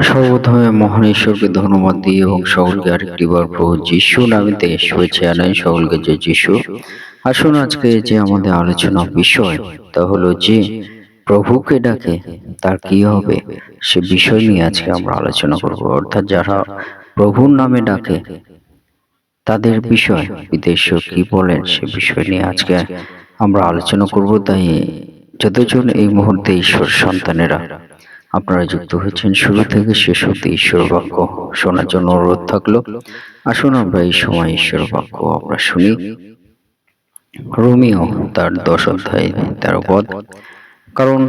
সর্বপ্রথমে মহান ঈশ্বরকে ধন্যবাদ দিই এবং সকলকে আরেকটিবার প্রভু যিশু নামেতে শুভেচ্ছা জানাই সকলকে। যে যিশু, আসুন আজকে যে আমাদের আলোচনা বিষয় তা হলো যে প্রভুকে ডাকে তার কি হবে, সে বিষয় নিয়ে আজকে আমরা আলোচনা করব। অর্থাৎ যারা প্রভুর নামে ডাকে তাদের বিষয় বিদেশ কি বলেন সে বিষয় নিয়ে আজকে আমরা আলোচনা করব। তাই যতজন এই মুহূর্তে ঈশ্বর সন্তানেরা আপনারা যুক্ত হয়েছেন, শুরু থেকে শেষ অব্দি ঈশ্বর বাক্য শোনার জন্য অনুরোধ থাকলো। আসুন আমরা এই সময় ঈশ্বর বাক্য আমরা শুনি। রোমিও তার 10 অধ্যায় 13 পদ, কারণ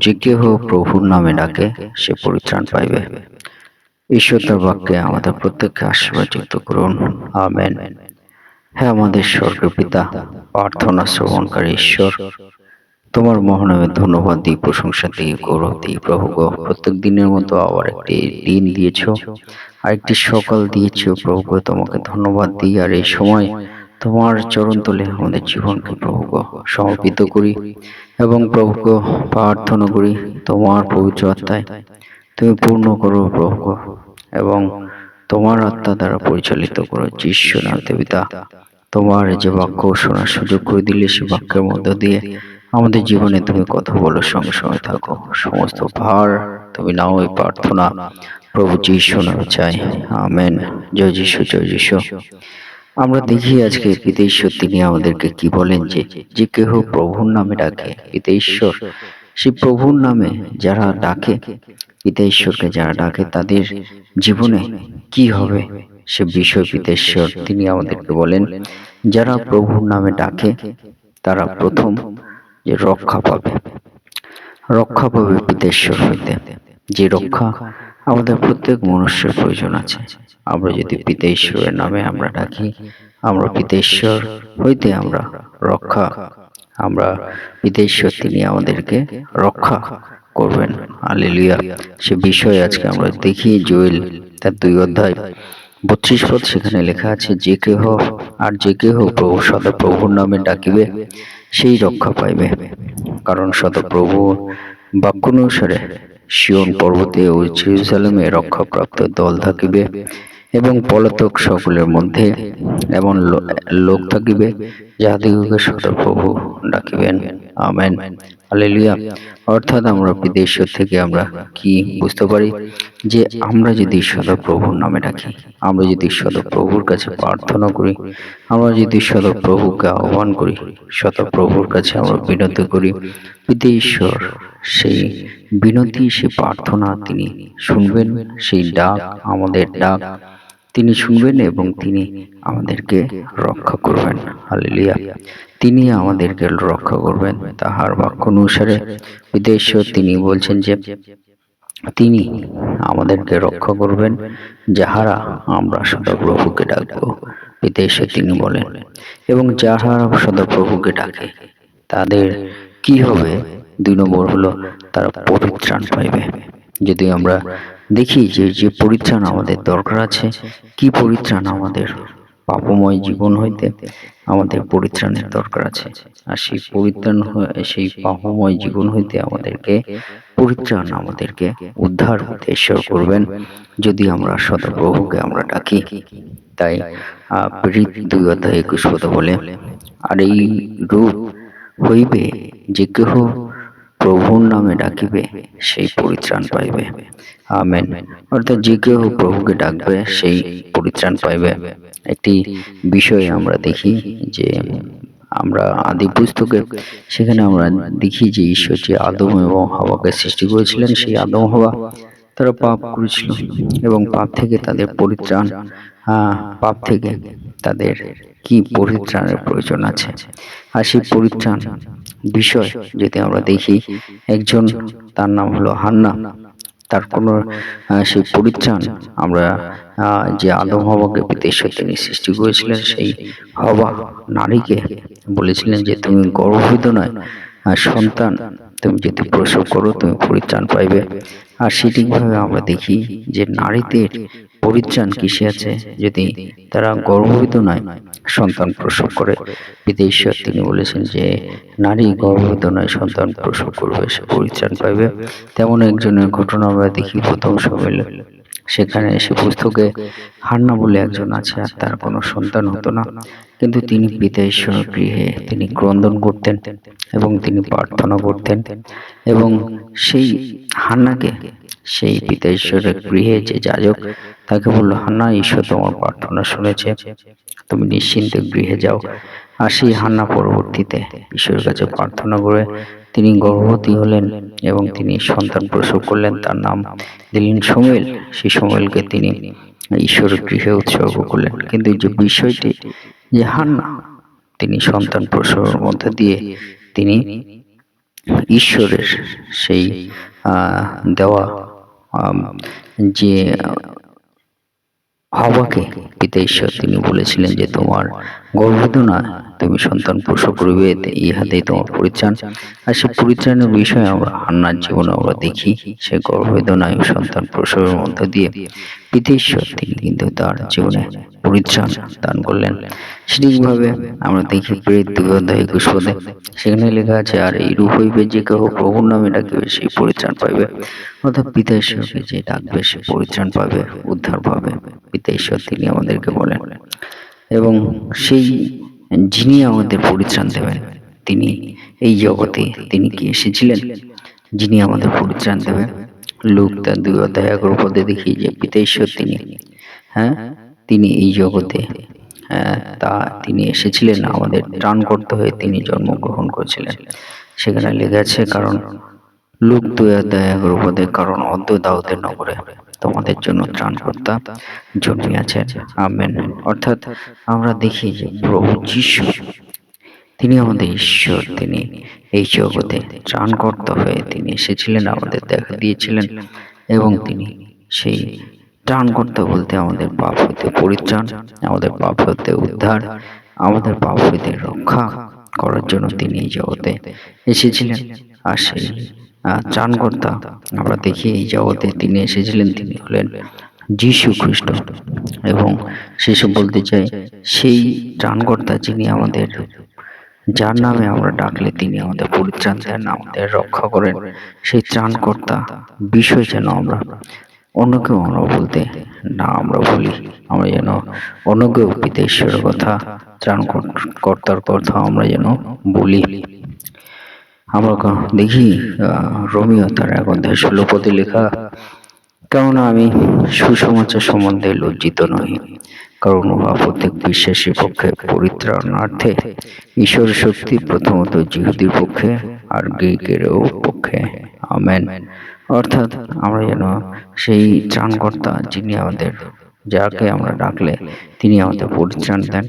যে কেহ প্রভুর নামে ডাকে সে পরিত্রাণ পাইবে। ঈশ্বর তার বাক্যে আমাদের প্রত্যেককে আশীর্বাদ যুক্ত করুন, আমেন। হ্যাঁ, আমাদের স্বর্গের পিতা, প্রার্থনা শ্রবণকারী ঈশ্বর, তোমার মহানামে ধন্যবাদ দিই, প্রশংসা দিই, গৌরব দিই। প্রভু গো, প্রত্যেক দিনের মতো আবার একটি দিন দিয়েছ, আরেকটি সকাল দিয়েছ। প্রভু গো, তোমাকে ধন্যবাদ দিই। আর এই সময় তোমার চরণ তলে আমাদের জীবনকে প্রভু গো সমর্পিত করি এবং প্রভু গো প্রার্থনা করি তোমার পবিত্র আত্মায় তুমি পূর্ণ করো প্রভু গো, এবং তোমার আত্মা দ্বারা পরিচালিত করো। যিশু নামে পিতা, তোমার যে বাক্য শোনার সুযোগ করে দিলে সে বাক্যের মধ্য দিয়ে আমাদের জীবনে তুমি কথা বলো, সঙ্গে সঙ্গে থাকো। সমস্ত ভার তুমি নাও, এই প্রার্থনা প্রভু যিশু নামে চাই, আমেন। জয় যিশু, জয় যিশু। আমরা দেখি আজকে পিতা ঈশ্বর তিনি আমাদেরকে কি বলেন, যে যে কেহ প্রভুর নামে ডাকে, পিতা ঈশ্বর সেই প্রভুর নামে যারা ডাকে, পিতা ঈশ্বরকে যারা ডাকে তাদের জীবনে কি হবে সে বিষয় পিতা ঈশ্বর তিনি আমাদেরকে বলেন। যারা প্রভুর নামে ডাকে তারা প্রথম যে রক্ষা পাবে, রক্ষা পাবে পিতা ঈশ্বর হইতে। যে রক্ষা আমাদের প্রত্যেক মনুষ্যের প্রয়োজন আছে। আমরা যদি পিতা ঈশ্বরের নামে আমরা ডাকি, আমরা পিতা ঈশ্বর হইতে আমরা রক্ষা, আমরা পিতা ঈশ্বর তিনি আমাদেরকে রক্ষা করবেন। হালেলুয়া। সে বিষয়ে আজকে আমরা দেখি জোয়েল তার 2 অধ্যায় 32 পদ, সেখানে লেখা আছে, যে কেহ যে কেহ প্রভু সদাপ্রভুর নামে ডাকিবে সেই রক্ষা পাইবে। কারণ সদাপ্রভু বাক্য অনুসারে সিয়ন পর্বতে ও জেরুজালেমে রক্ষাপ্রাপ্ত দল থাকিবে এবং পলাতক সকলের মধ্যে এমন লোক থাকিবে যাহাদিগকে সদাপ্রভু ডাকিবেন, আমেন। হালেলুয়া। অর্থাৎ আমরা বিদেশ থেকে আমরা কি বুঝতে পারি, যে আমরা যদি সদাপ্রভুর নামে ডাকি, আমরা যদি সদাপ্রভুর কাছে প্রার্থনা করি, আমরা যদি সদাপ্রভুকে আহ্বান করি, সদাপ্রভুর কাছে আমরা বিনতি করি, পিতা ঈশ্বর সেই বিনতি, সেই প্রার্থনা তিনি শুনবেন। সেই ডাক, আমাদের ডাক তিনি শুনবেন এবং তিনি আমাদেরকে রক্ষা করবেন। হালেলুয়া। তিনি আমাদেরকে রক্ষা করবেন তাহার বাক্য অনুসারে। পিতা ঈশ্বর তিনি বলছেন যে তিনি আমাদেরকে রক্ষা করবেন যাহারা আমরা সদাপ্রভুকে ডাকবো। পিতা ঈশ্বর তিনি বলেন, এবং যাহারা সদাপ্রভুকে ডাকে তাদের কি হবে, 2 নম্বর হলো তারা পরিত্রাণ পাইবে। যদি আমরা দেখি যে যে পরিত্রাণ আমাদের দরকার আছে, কি পরিত্রাণ আমাদের পাপময় জীবন হইতে আমাদের পরিত্রাণের দরকার আছে। আর সেই পরিত্রাণ, সেই পাপময় জীবন হইতে আমাদেরকে পরিত্রাণ, আমাদেরকে উদ্ধার হতে ঈশ্বর করবেন যদি আমরা সদাপ্রভুকে আমরা ডাকি। তাই প্রেরিত 2 অধ্যায় 21 বলে, আর এই রূপ হইবে, যে কেহ প্রভুর নামে ডাকিবে সেই পরিত্রাণ পাইবে, আমেন। অর্থাৎ যে কেউ প্রভুকে ডাকবে সেই পরিত্রাণ পাইবে। একটি বিষয় আমরা দেখি যে আমরা আদি পুস্তকে, সেখানে আমরা দেখি যে ঈশ্বর যে আদম এবং হাওয়াকে সৃষ্টি করেছিলেন, সেই আদম হাওয়া তারা পাপ করেছিল এবং পাপ থেকে তাদের পরিত্রাণ, পাপ থেকে তাদের কি পরিত্রাণের প্রয়োজন আছে। আর সেই পরিত্রাণ বিষয় যদি আমরা দেখি, একজন তার নাম হলো হান্না, তার কোন সেই পরিত্রাণ আমরা যে আদম হওয়াকে পিতা ঈশ্বর তিনি সৃষ্টি করেছিলেন, সেই হওয়া নারীকে বলেছিলেন যে তুমি গর্ভবতী নয়, সন্তান তুমি যদি প্রসব করো তুমি পরিত্রাণ পাইবে। আর সেটিভাবে আমরা দেখি যে নারীদের পরিত্রাণ কিসে আছে? যদি তারা গর্ভবতী নয়, সন্তান প্রসব করে। পিতা ঈশ্বর তিনি বলেছেন যে নারী গর্ভবতী নয় সন্তান প্রসব করবে, সে পরিত্রাণ পাইবে। তেমন একজনের ঘটনা আমরা দেখি প্রথম সামুয়েল, সেখানে সে পুস্তকে হান্না বলে একজন আছে, আর তার কোনো সন্তান হতো না, কিন্তু তিনি পিতা ঈশ্বরের গৃহে তিনি ক্রন্দন করতেন এবং তিনি প্রার্থনা করতেন, এবং সেই হান্নাকে সেই পিতা ঈশ্বরের গৃহে যে যাজক তাকে বললো, হান্না, ঈশ্বর তোমার প্রার্থনা শুনেছে, তুমি নিশ্চিন্তে গৃহে যাও। আর সেই হান্না পরবর্তীতে ঈশ্বরের কাছে প্রার্থনা করে তিনি গর্ভবতী হলেন এবং তিনি সন্তান প্রসব করলেন, তার নাম দিলেন শমূয়েল। সেই শমূয়েলকে তিনি ঈশ্বরের গৃহে উৎসর্গ করলেন। কিন্তু যে বিষয়টি যে হান্না তিনি সন্তান প্রসবের মধ্যে দিয়ে তিনি ঈশ্বরের সেই দেওয়া যে হাওয়াকে পিতা ঈশ্বর তিনি বলেছিলেন যে তোমার গর্ভবেদনা, তুমি সন্তান প্রসব করবে, ইহাতেই তোমার পরিত্রাণ। আর সেই পরিত্রাণের বিষয়ে আমরা হান্নার জীবনে আমরা দেখি, সে গর্ভবেদনায় সন্তান প্রসবের মধ্য দিয়ে পিতা ঈশ্বর তিনি কিন্তু তার জীবনে পরিত্রাণ দান করলেন। সেটিকভাবে আমরা দেখি প্রেরিত 2:21 সেখানে লেখা আছে, আর এইরূপ হইবে, যে কেহ প্রভুর নামে ডাকিবে সেই পরিত্রাণ পাইবে। অর্থাৎ পিতা ঈশ্বরকে যে ডাকবে সে পরিত্রাণ পাবে, উদ্ধার পাবে। পিতা ঈশ্বর তিনি আমাদেরকে বলেন, এবং সেই যিনি আমাদের পরিত্রাণ দেবেন তিনি এই জগতে তিনি কি এসেছিলেন, যিনি আমাদের পরিত্রাণ দেবেন। লুক তার 2:11 দেখি যে পিতা ঈশ্বর তিনি তিনি এই জগতে তিনি এসেছিলেন আমাদের ত্রাণকর্তা হয়ে, তিনি জন্মগ্রহণ করেছিলেন। সেখানে লেখা আছে, কারণ লুক 2:11 কারণ অদ্য দাউদের নগরে তোমাদের জন্য ত্রাণকর্তা জন্মিয়াছেন। আমেন। অর্থাৎ আমরা দেখি যে প্রভু যীশু তিনি আমাদের ঈশ্বর, তিনি এই জগতে ত্রাণকর্তা হয়ে তিনি এসেছিলেন, আমাদের দেখা দিয়েছিলেন, এবং তিনি সেই ত্রাণকর্তা বলতে আমাদের পাপ হইতে পরিত্রাণ, আমাদের পাপ হইতে উদ্ধার, আমাদের পাপ হইতে রক্ষা করার জন্য তিনি এই জগতে এসেছিলেন। আর সেই ত্রাণকর্তা আমরা দেখি এই জগতে তিনি এসেছিলেন, তিনি হলেন যীশু খ্রিস্ট। এবং সেসব বলতে চাই, সেই ত্রাণকর্তা যিনি আমাদের, যার নামে আমরা ডাকলে তিনি আমাদের পরিত্রাণ দেন, আমাদের রক্ষা করেন, সেই ত্রাণকর্তা বিষয় যেন আমরা অন্যকেও আমরা বলতে না আমরা বলি, আমরা যেন অন্যকেও পিতা ঈশ্বরের কথা, ত্রাণকর্তার কথা আমরা যেন বলি। আমরা দেখি রোমিও তার 1:16 লেখা, কেননা আমি সুসমাচার সম্বন্ধে লজ্জিত নই, কারণ উহা প্রত্যেক বিশ্বাসীর পক্ষে পরিত্রাণার্থে ঈশ্বরের শক্তি, প্রথমত যিহুদির পক্ষে আর গ্রীকেরও পক্ষে। আমেন। অর্থাৎ আমরা যেন সেই ত্রাণকর্তা যিনি আমাদের, যাকে আমরা ডাকলে তিনি আমাদের পরিত্রাণ দেন,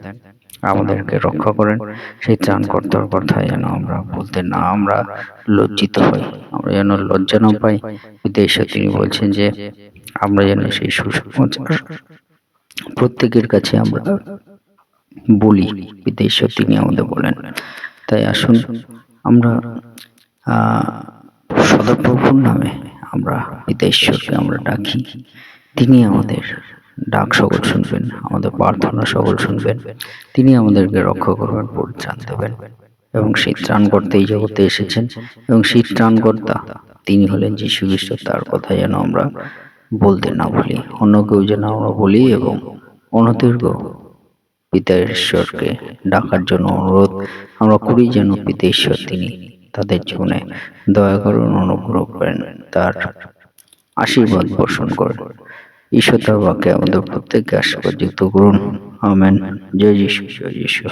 আমাদেরকে রক্ষা করেন, সেই ত্রাণকর্তার কথা যেন আমরা বলতে না আমরা লজ্জিত হই, আমরা যেন লজ্জা না পাই। পিতা ঈশ্বর তিনি বলছেন যে আমরা যেন সেই সুসমাচার প্রত্যেকের কাছে আমরা বলি, পিতা ঈশ্বর তিনি আমাদের বলেন। তাই আসুন আমরা সদাপ্রভুর নামে আমরা পিতা ঈশ্বরকে আমরা ডাকি, তিনি আমাদের ডাক সকল শুনবেন, আমাদের প্রার্থনা সকল শুনবেন, তিনি আমাদেরকে রক্ষা করবেন, পরিত্রাণ দেবেন। এবং সেই ত্রাণকর্তা এই জগতে এসেছেন, এবং সেই ত্রাণকর্তা তিনি হলেন যীশু খ্রিস্ট। তার কথা যেন আমরা বলতে না বলি, অন্যকেও যেন আমরা বলি, এবং অন্যদেরকেও পিতা ঈশ্বরকে ডাকার জন্য অনুরোধ আমরা করি, যেন পিতা ঈশ্বর তিনি তাদের জীবনে দয়া করুন, অনুগ্রহ করেন, তার আশীর্বাদ বর্ষণ করেন। ঈশ্বর তার বাক্যে আমাদের প্রত্যেককে আশীর্বাদ যুক্ত করুন। আমেন। জয় যীশু, জয় যীশু।